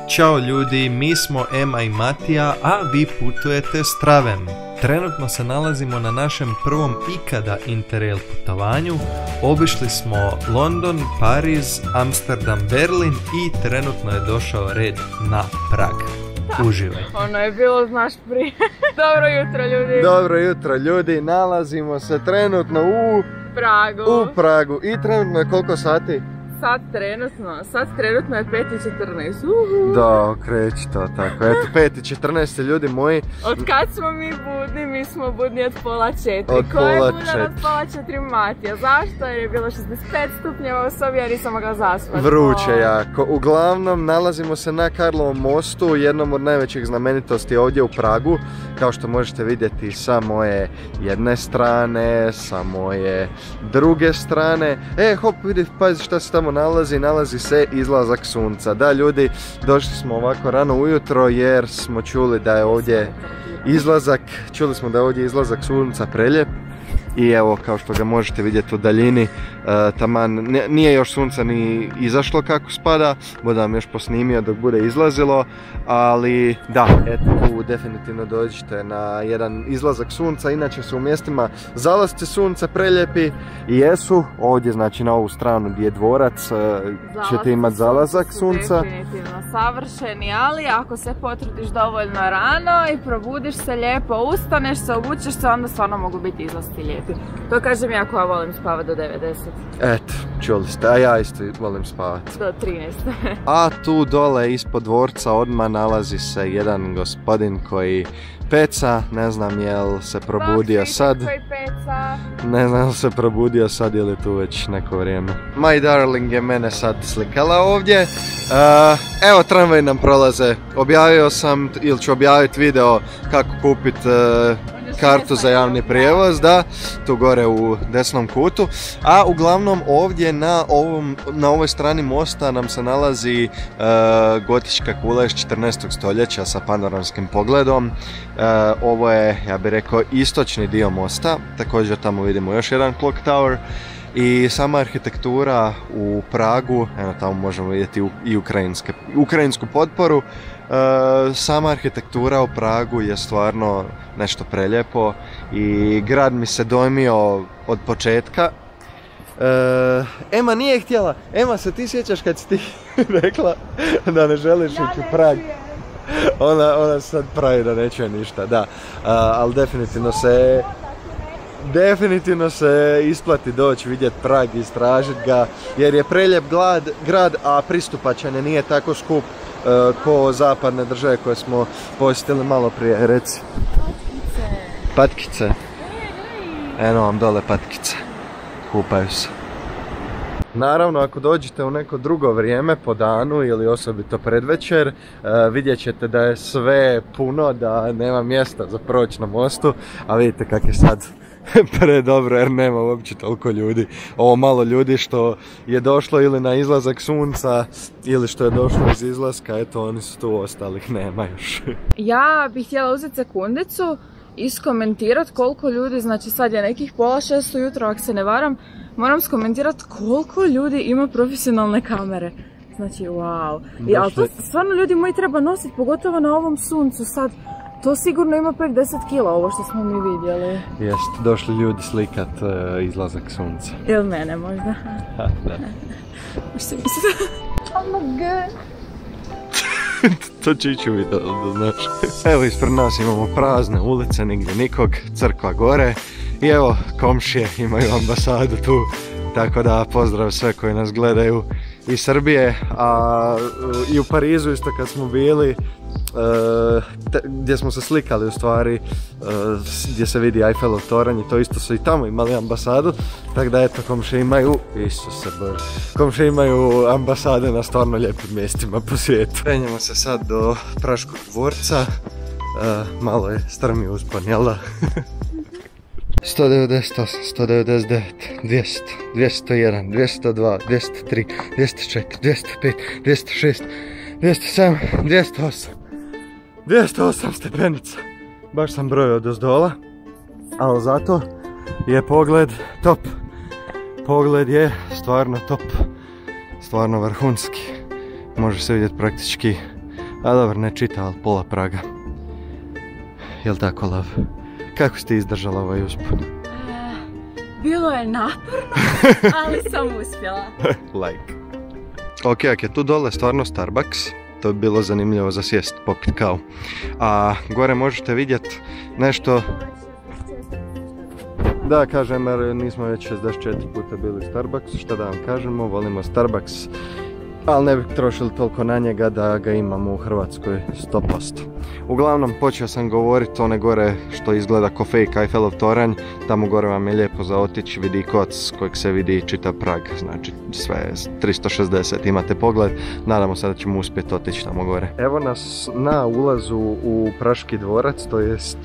Ćao ljudi, mi smo Ema i Matija, a vi putujete s Travem. Trenutno se nalazimo na našem prvom ikada Interrail putovanju. Obišli smo London, Pariz, Amsterdam, Berlin i trenutno je došao red na Prag. Uživaj. Ono je bilo, znaš, prije. Dobro jutro ljudi. Dobro jutro ljudi, nalazimo se trenutno u Pragu. I trenutno je koliko sati? Sad trenutno je 5:14. Da, kreći to tako. Eto, 5:14 ljudi moji. Od kad smo mi budni? Mi smo budni od 3:30. Ko je budan od 3:30? Matija. Zašto? Jer je bilo 65 stupnjeva u sobi, jer nisam mogla zaspati. Vruće jako. Uglavnom, nalazimo se na Karlovom mostu, jednom od najvećih znamenitosti ovdje u Pragu. Kao što možete vidjeti sa moje jedne strane, sa moje druge strane. Hop, vidi, pazi šta se tamo nalazi se izlazak sunca. Da ljudi, došli smo ovako rano ujutro jer smo čuli da je ovdje izlazak sunca prelijep. I evo, kao što ga možete vidjeti u daljini, taman nije još sunce ni izašlo kako spada, budem još posnimio dok bude izlazilo, ali da, eto tu definitivno dođete na jedan izlazak sunca. Inače su u mjestima zalasci sunca prelijepi i jesu. Ovdje znači na ovu stranu gdje je dvorac ćete imati zalazak sunca. Definitivno savršeni, ali ako se potrudiš dovoljno rano i probudiš se lijepo, ustaneš se, obučeš se, onda stvarno mogu biti izlasti lijepi. To kažem ja koja volim spavati do 90. Eto, čuli ste, a ja isto volim spavati. Do 13. A tu dole ispod dvorca odmah nalazi se jedan gospodin koji peca, ne znam jel se probudio sad. Ne znam jel se probudio sad ili tu već neko vrijeme. My darling je mene sad slikala ovdje. Evo, tramvaj nam prolaze. Objavio sam, ili ću objaviti video kako kupiti kartu za javni prijevoz, da, tu gore u desnom kutu. A uglavnom ovdje na ovoj strani mosta nam se nalazi gotička kula iz 14. stoljeća sa panoramskim pogledom. Ovo je, ja bih rekao, istočni dio mosta. Također tamo vidimo još jedan clock tower. I sama arhitektura u Pragu, evo tamo možemo vidjeti i ukrajinsku potporu. Sama arhitektura u Pragu je stvarno nešto prelijepo i grad mi se dojmio od početka. Ema nije htjela. Ema, se ti sjećaš kad si ti rekla da ne želiš ići u Prag? Ona sad pravi da neće ništa, da. Ali definitivno se isplati doći vidjeti Prag i istražiti ga, jer je prelijep grad, a pristupačan je, nije tako skup ko zapadne države koje smo posjetili malo prije, reci. Patkice. Eno vam dole patkice. Kupaju se. Naravno, ako dođete u neko drugo vrijeme po danu ili osobito predvečer, vidjet ćete da je sve puno, da nema mjesta za proći na mostu, a vidite kak je sad predobro jer nema uopće toliko ljudi. Ovo malo ljudi što je došlo ili na izlazak sunca ili što je došlo iz izlaska, eto oni su tu, ostalih nema još. Ja bih htjela uzeti sekundicu i iskomentirati koliko ljudi, znači sad je nekih 5:30 ujutro ako se ne varam, moram skomentirati koliko ljudi ima profesionalne kamere. Znači wow. Ali to stvarno ljudi moji treba nositi, pogotovo na ovom suncu sad. To sigurno ima prek 10 kila ovo što smo mi vidjeli. Jest, došli ljudi slikat izlazak sunca. Ili mene možda. Da. Možete misliti. Oh my god. To će ići u video, da znaš. Evo, ispred nas imamo prazne ulice, nigdje nikog, crkva gore. I evo, komšije imaju ambasadu tu. Tako da pozdrav sve koji nas gledaju iz Srbije. A i u Parizu isto kad smo bili, gdje smo se slikali u stvari, gdje se vidi Eiffelov toranj i to isto su i tamo imali ambasadu, tako da eto, komšije imaju, Isuse Bože, komšije imaju ambasade na stvarno lijepim mjestima po svijetu. Penjemo se sad do Praškog dvorca, malo je strmi uspon, jel da? 198, 199, 200, 201, 202, 203, 204, 205, 206, 207, 208. 208 stepenica. Baš sam brojio od ozdola, ali zato je pogled top. Pogled je stvarno top. Stvarno vrhunski. Može se vidjeti praktički A dobro, ne čita, ali pola Praga. Jel tako, Lav? Kako ste izdržali ovaj uspon? Bilo je naporno, ali sam uspjela. Like. Ok, je tu dole stvarno Starbucks. To bi bilo zanimljivo za sjest, popit kavu. A gore možete vidjeti nešto... Da, kažem, jer nismo već 64 puta bili u Starbucksu, šta da vam kažemo, volimo Starbucks, ali ne bih trošili toliko na njega da ga imamo u Hrvatskoj 100%. Uglavnom, počeo sam govoriti one gore što izgleda ko fake Eiffelov toranj, tamo gore vam je lijepo za otići, vidi koc s kojeg se vidi čitav Prag, znači sve 360 imate pogled, nadamo se da ćemo uspjeti otići tamo gore. Evo nas na ulazu u Praški dvorac, to jest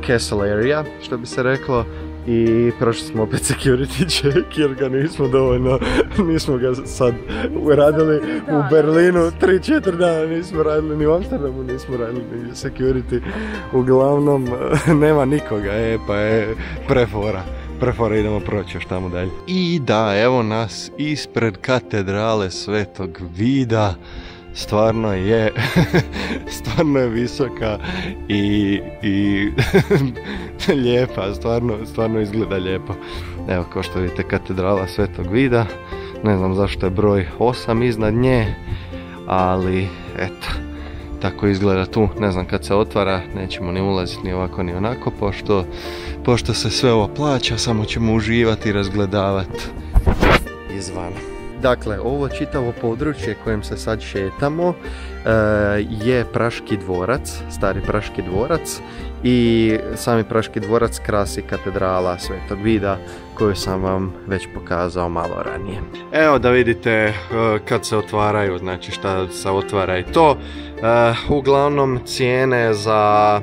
Castle area, što bi se reklo, i prošli smo opet security check jer ga nismo ga sad uradili u Berlinu, 3-4 dana nismo radili, ni u Amsterdamu nismo radili ni security, uglavnom nema nikoga, pa je prefora, idemo proći još tamo dalje. I da, evo nas ispred katedrale Svetog Vida. Stvarno je visoka i lijepa, stvarno izgleda lijepo. Evo, kao što vidite, katedrala Svetog Vida, ne znam zašto je broj 8 iznad nje, ali eto, tako izgleda tu, ne znam kad se otvara, nećemo ni ulaziti ni ovako ni onako, pošto se sve ovo plaća, samo ćemo uživati i razgledavati izvana. Dakle, ovo čitavo područje kojem se sad šetamo je Praški dvorac, stari Praški dvorac, i sami Praški dvorac krasi katedrala Svetog Vida koju sam vam već pokazao malo ranije. Evo da vidite kad se otvaraju, znači šta se otvara i to. Uglavnom cijene za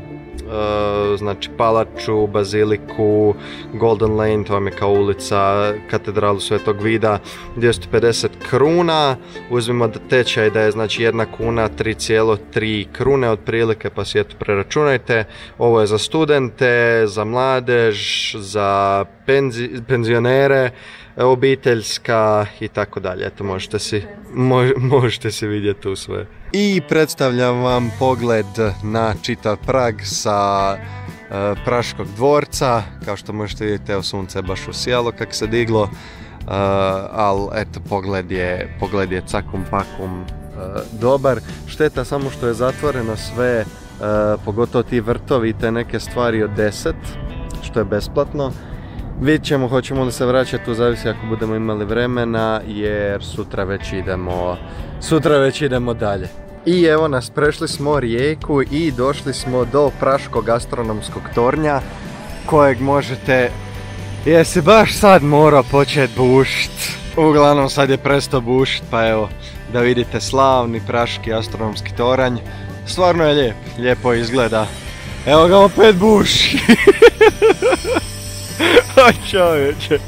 znači Palaču, Baziliku, Golden Lane, to vam je kao ulica, katedralu Svetog Vida, 250 kruna. Uzmimo da tečaj da je znači 1 kuna 3,3 krune otprilike, pa si eto preračunajte. Ovo je za studente, za mladež, za penzionere, obiteljska i tako dalje. Eto, možete si vidjeti tu sve. I predstavljam vam pogled na čitav Prag sa Praškog dvorca. Kao što možete vidjeti, evo, sunce je baš usijalo kak se diglo, ali eto, pogled je cakum pakum dobar. Šteta samo što je zatvoreno sve, pogotovo ti vrtovi i te neke stvari od 10, što je besplatno. Vidjet ćemo, hoćemo li se vraćati, tu zavisi ako budemo imali vremena, jer sutra već idemo dalje. I evo nas, prešli smo rijeku i došli smo do Praškog astronomskog tornja, kojeg možete, jesi baš sad morao početi bušit. Uglavnom sad je prestao bušit, pa evo da vidite slavni Praški astronomski toranj. Stvarno je lijepo izgleda. Evo ga opet buši. Aj čovječe.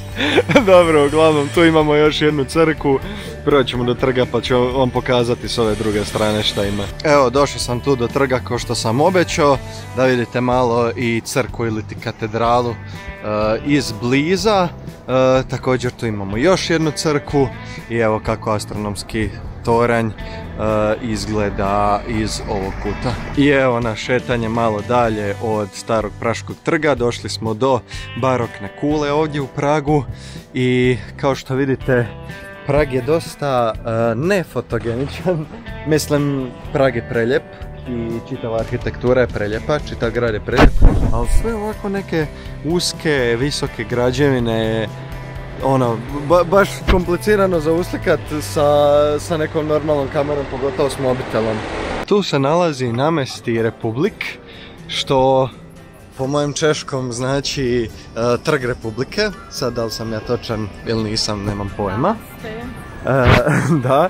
Dobro, uglavnom tu imamo još jednu crkvu. Prvo ćemo do trga pa ću vam pokazati s ove druge strane šta ima. Evo, došao sam tu do trga kao što sam obećao, da vidite malo i crkvu ili ti katedralu izbliza. Također tu imamo još jednu crkvu i evo kako astronomski toranj izgleda iz ovog kuta. I evo na šetanje malo dalje od starog Praškog trga, došli smo do barokne kule ovdje u Pragu i kao što vidite Prag je dosta nefotogeničan, mislim Prag je preljep i čitava arhitektura je preljepa, čitav grad je preljep, ali sve ovako neke uske, visoke građevine, ono, baš komplicirano za uslikat sa nekom normalnom kamerom, pogotovo s mobitelom. Tu se nalazi Namesti Republik, što po mojem češkom znači Trg Republike. Sad da li sam ja točan ili nisam, nemam pojma. Da,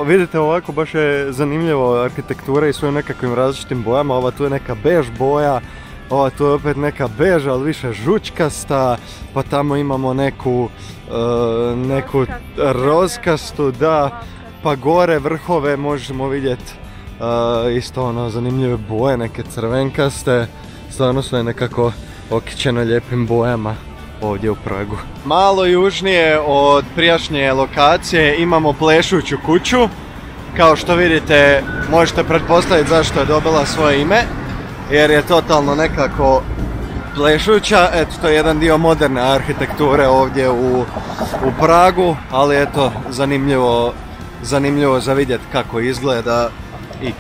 vidite ovako baš je zanimljivo arhitektura i svojim nekakvim različitim bojama. Ova tu je neka bež boja, ova tu je opet neka bež, ali više žučkasta, pa tamo imamo neku rozkastu, da, pa gore vrhove možemo vidjeti isto ono zanimljive boje, neke crvenkaste, stvarno sve nekako okićeno lijepim bojama ovdje u Pragu. Malo južnije od prijašnje lokacije imamo plešuću kuću. kao što vidite, možete pretpostaviti zašto je dobila svoje ime, jer je totalno nekako plešuća. Eto, to je jedan dio moderne arhitekture ovdje u Pragu, ali eto, zanimljivo za vidjeti kako izgleda i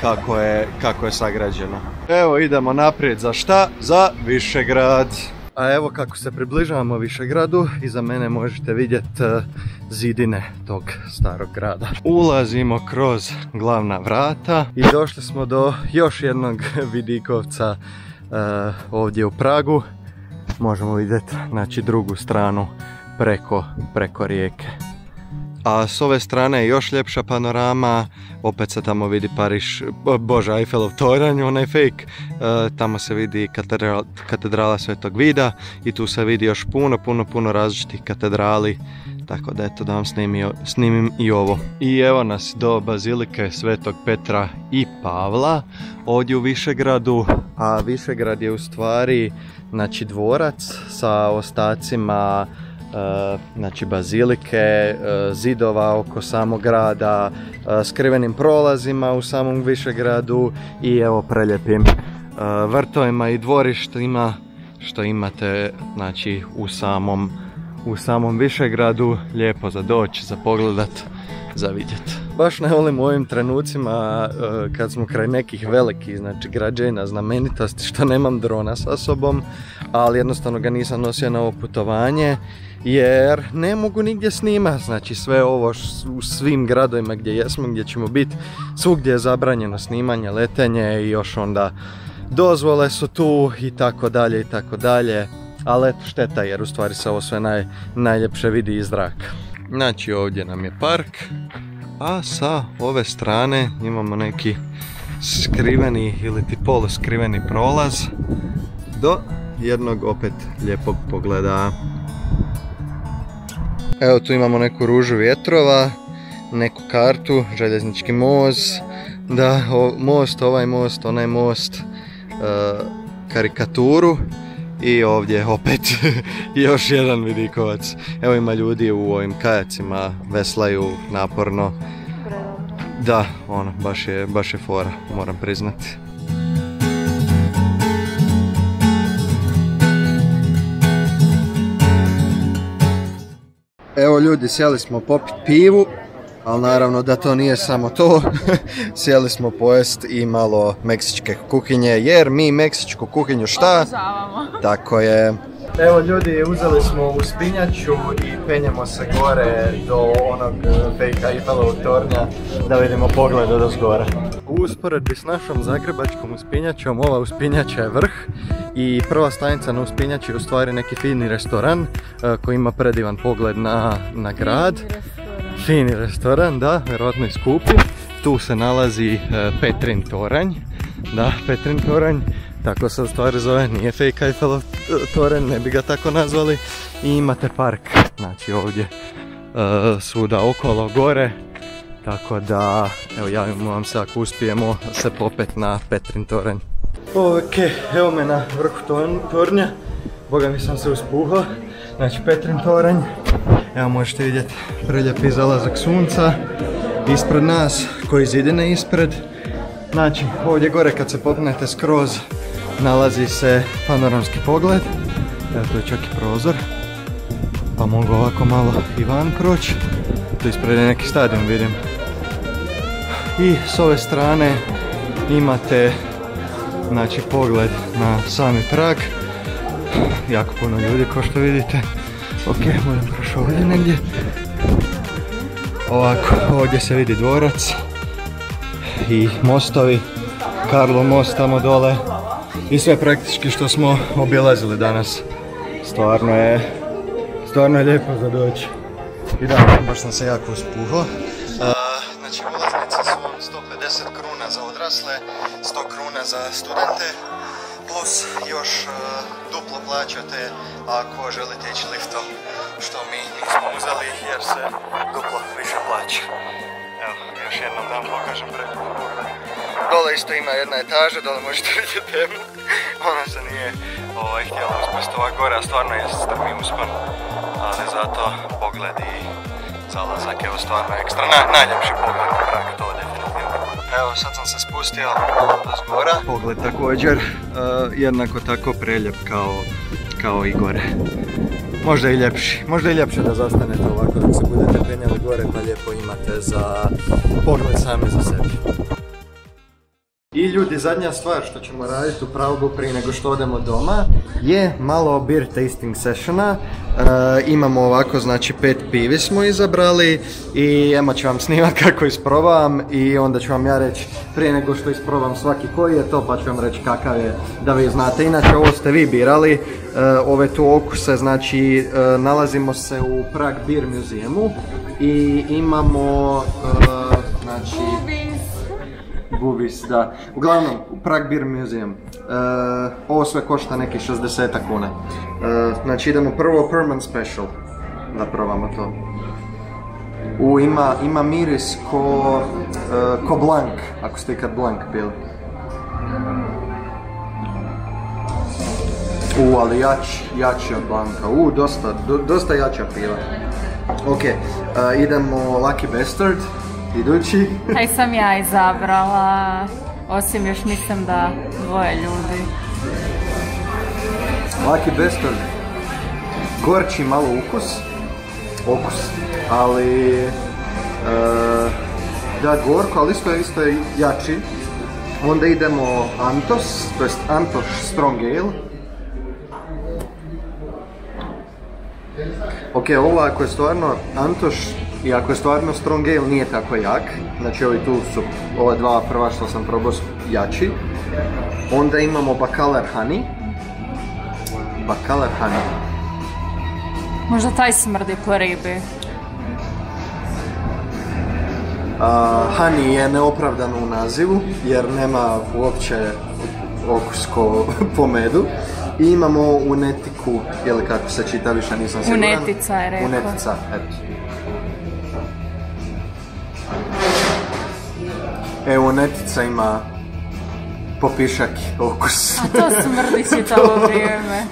kako je sagrađeno. Evo, idemo naprijed za šta? Za Višegrad. A evo kako se približavamo Višegradu, iza mene možete vidjeti zidine tog starog grada. Ulazimo kroz glavna vrata i došli smo do još jednog vidikovca ovdje u Pragu. Možemo vidjeti, znači, drugu stranu preko rijeke. A s ove strane je još ljepša panorama, opet se tamo vidi Eiffelov toranj, onaj fake, tamo se vidi katedrala Svetog Vida i tu se vidi još puno različitih katedrali, tako da eto da vam snimim i ovo. I evo nas do Bazilike Svetog Petra i Pavla ovdje u Višegradu, a Višegrad je u stvari, znači, dvorac sa ostacima, znači, bazilike, zidova oko samog grada, skrivenim prolazima u samom Višegradu i evo preljepim vrtovima i dvorištima što imate, znači, u samom Višegradu. Lijepo za doći, za pogledat, za vidjet. Baš ne volim u ovim trenucima kad smo kraj nekih velikih, znači, građevina, znamenitosti, što nemam drona sa sobom, ali jednostavno ga nisam nosio na ovo putovanje jer ne mogu nigdje snimati. Znači, sve ovo u svim gradovima gdje jesmo, gdje ćemo biti, svugdje je zabranjeno snimanje, letenje i još onda dozvole su tu i tako dalje. Ali eto, šteta jer u stvari se ovo sve najljepše vidi iz zraka. Znači, ovdje nam je park, a sa ove strane imamo neki skriveni ili ti poluskriveni prolaz do jednog opet lijepog pogleda. Evo, tu imamo neku ružu vjetrova, neku kartu, željeznički most, da, ovaj most, onaj most, karikaturu. I ovdje opet još jedan vidikovac. Evo, ima ljudi u ovim kajacima, veslaju naporno. Da, ono, baš je fora, moram priznati. Evo ljudi, sjeli smo popit pivu, ali naravno da to nije samo to. Sjeli smo pojest i malo meksičke kuhinje, jer mi meksičku kuhinju šta? Obožavamo. Tako je. Evo ljudi, uzeli smo uspinjaču i penjemo se gore do onog fake Eiffelovog tornja da vidimo pogled od ozgora. U usporedbi s našom zagrebačkom uspinjačom, ova uspinjača je vrh i prva stanica na uspinjači je u stvari neki fini restoran koji ima predivan pogled na grad. Fini restoran, da, vjerojatno i skupi. Tu se nalazi Petrin toranj, da, Petrin toranj. Tako se u stvari zove, nije fake Eiffelov toranj, ne bi ga tako nazvali. I imate park, znači ovdje svuda okolo gore. Tako da, evo, javimo vam se ako uspijemo se popet na Petrin toranj. Ok, evo me na vrhu tornja, boga mi sam se uspuhao. Znači, Petrin toranj, evo možete vidjeti preljepi zalazak sunca ispred nas, koji zidine ispred. Znači, ovdje gore kad se popnete skroz nalazi se panoramski pogled. Evo, tu je čak i prozor, pa mogu ovako malo i van proći. Tu ispred je neki stadion, vidim. I s ove strane imate, znači, pogled na sami Prag. Jako puno ljudi, kao što vidite. Ok, budem prošao ovdje negdje. Ovako, ovdje se vidi dvorac i mostovi, Karlov most tamo dole i sve praktički što smo obilazili danas. Stvarno je lijepo za doći. I da, baš sam se jako uspuhao. Znači, ulaznice su 150 kruna za odrasle, 100 kruna za studente, plus još duplo plaćate ako želite ići liftom, što mi nismo uzeli jer se duplo više plaća. Evo, još jednom da vam pokažem prelijepo pogled. Dole isto ima jedna etaža, dole možete vidjeti temu. Ona se nije htjela uspasti ovak gore, a stvarno je strmi uspon. Ali zato pogled i zalazak je stvarno ekstra. Najljepši pogled na Prag, to definitivno. Evo, sad sam se spustio do zgora. Pogled također jednako tako preljep kao i gore. Možda i ljepši. Možda i ljepše da zastanete ovako dok se budete penjali gore, pa lijepo imate za pogled sami za sebi. I ljudi, zadnja stvar što ćemo raditi u Pragu prije nego što odemo doma je malo beer tasting sessiona. Imamo ovako, znači 5 pivi smo izabrali i Ema će vam snimati kako isprobavam i onda ću vam ja reći prije nego što isprobam svaki koji je to, pa ću vam reći kakav je da vi znate. Inače, ovo ste vi birali, ove tu okuse, znači nalazimo se u Prague Beer Museumu i imamo, znači... Bubis, da. Uglavnom, Prague Beer Museum. Ovo sve košta neki 60 kuna. Znači idemo prvo Perman Special. Da probamo to. Ima miris ko Blanc, ako ste ikad Blanc pili. Ali jači od Blanca. Dosta jača piva. Ok, idemo Lucky Bastard. Idući. Taj sam ja izabrala, osim još mislim da 2 ljudi. Lucky Bastard. Gorči malo okus, ali da gorko, ali isto je jači. Onda idemo Antos, to jest Antoš Strong Ale. Ok, ovo ako je stvarno Antoš i ako je stvarno Strong Ale nije tako jak, znači ovi tu su, ova dva prva što sam probao jači. Onda imamo Bacalar Honey. Možda taj smrdi po ribi. Honey je neopravdano u nazivu jer nema uopće okus ko po medu. I imamo Unetiku, ili kako se čita, više nisam siguran. Unetica je rekao. Unetica, eto. Unetica ima popišaki okus. A to smrdi čitavo vrijeme.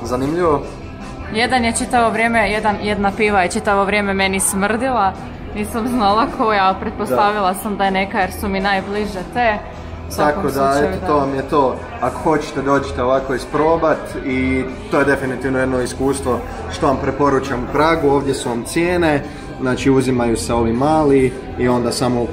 Zanimljivo. Jedan je čitavo vrijeme, jedna piva je čitavo vrijeme meni smrdila. Nisam znala koja, ali pretpostavila sam da je neka jer su mi najbliže te. Tako da, eto, to vam je to. Ako hoćete, dođite ovako isprobat i to je definitivno jedno iskustvo što vam preporučam u Pragu. Ovdje su vam cijene, znači uzimaju se ovi mali i onda samo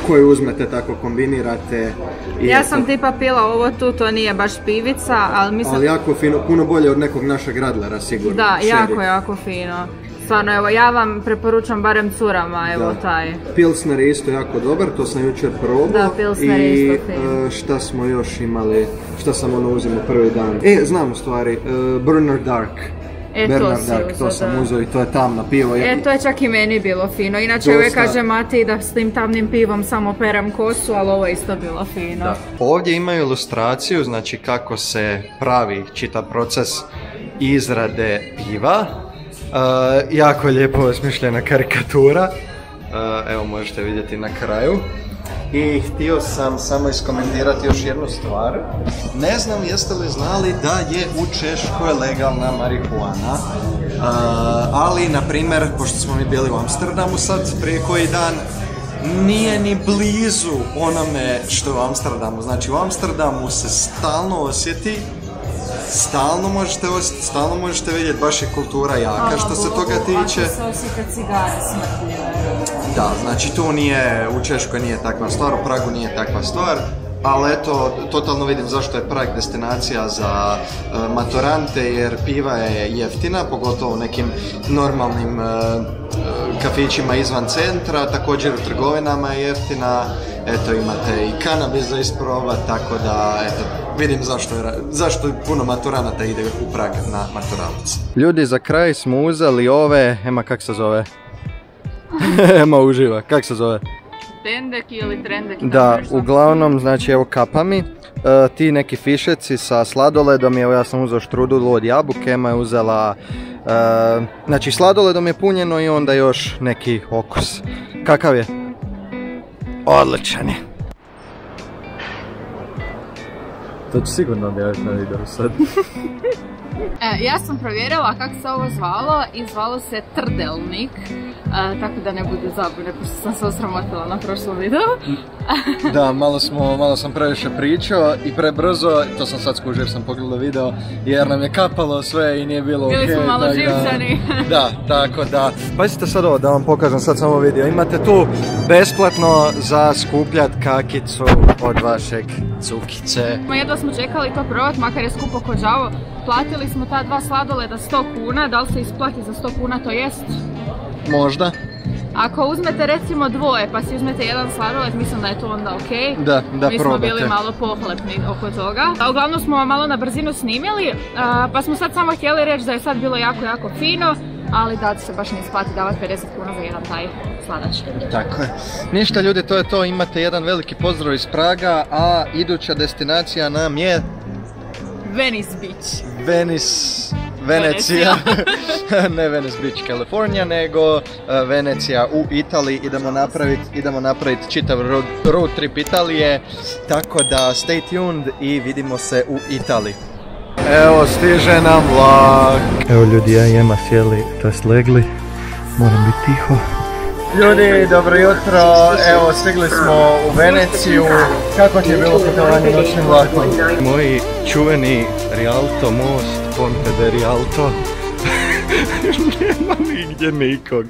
koji uzmete tako kombinirate. Ja sam tipa pila ovo tu, to nije baš pivica, ali mislim... Ali jako fino, puno bolje od nekog našeg radlera sigurno. Da, jako fino. Stvarno, evo, ja vam preporučam barem curama, evo taj. Pilsner je isto jako dobar, to sam jučer probao. Da, Pilsner je isto fin. I šta smo još imali, šta sam uzimao prvi dan? Znam u stvari, Bernard Dark. To sam uzeo i to je tamno pivo. To je čak i meni bilo fino. Inače uvijek kaže Mati da s tim tamnim pivom samo perem kosu, ali ovo je isto bilo fino. Da. Ovdje imaju ilustraciju, znači kako se pravi čitav proces izrade piva. Jako lijepo osmišljena karikatura. Evo možete vidjeti na kraju. I htio sam samo iskomentirati još jednu stvar. Ne znam jeste li znali da je u Češkoj legalna marihuana. Ali, na primjer, pošto smo mi bili u Amsterdamu sad prije koji dan, nije ni blizu onome što je u Amsterdamu. Znači u Amsterdamu se stalno osjeti, stalno možete vidjeti, baš je kultura jaka što se toga tiče. Ako se osjete cigare smrtljive. Da, znači tu nije, u Češkoj nije takva stvar, u Pragu nije takva stvar, ali eto, totalno vidim zašto je Prag destinacija za maturante, jer piva je jeftina, pogotovo u nekim normalnim kafićima izvan centra, također u trgovinama je jeftina, eto imate i kanabis za isprobat, tako da eto, vidim zašto puno maturanata ide u Prag na maturalicu. Ljudi, za kraj smo uzeli ove, Ema, kak se zove? Ema uživa, kak se zove? Tendeki ili trendeki? Da, uglavnom, znači evo kapami, ti neki fišeci sa sladoledom, evo ja sam uzeo štrudulu od jabuke, Ema je uzela, znači sladoledom je punjeno i onda još neki okus. Kakav je? Odličan je. To ću sigurno objaviti na videu sad. Ja sam provjerila kako se ovo zvalo i zvalo se Trdelnik, tako da ne bude zabune, pošto sam se osramotila na prošlom videu. Da, malo sam previše pričao i prebrzo, to sam sad skužio jer sam pogledao video, jer nam je kapalo sve i nije bilo okej. Bili smo malo živčani. Da, tako da. Pazite sad ovo, da vam pokažem sad samo video. Imate tu besplatno za skupljat kakicu od vašeg cukice. Jedva smo čekali to provat, makar je skupo ko đavo. Platili smo ta 2 sladoleda 100 kuna, da li se isplati za 100 kuna, to jest? Možda. Ako uzmete recimo 2 pa si uzmete jedan sladoled, mislim da je to onda okej. Da Mi smo probate. bili malo pohlepni oko toga. Uglavnom smo vam malo na brzinu snimili, pa smo sad samo htjeli reći da je sad bilo jako fino, ali da se baš ne isplati davati 50 kuna za jedan taj sladač. Tako je. Ništa ljudi, to je to. Imate jedan veliki pozdrav iz Praga, a iduća destinacija nam je... Venice Beach. Venecija. Ne Venice Beach, California, nego Venecija u Italiji. Idemo napraviti čitav road trip Italije, tako da stay tuned i vidimo se u Italiji. Evo, stiže nam vlak. Evo ljudi, ja i Ema sjeli, to legli. Moram biti tiho. Ljudi, dobro jutro, evo stigli smo u Veneciju. Kako ti je bilo putovanje noćnim vlakom? Moji čuveni Rialto most, Ponte de Rialto. Nema nigdje nikog.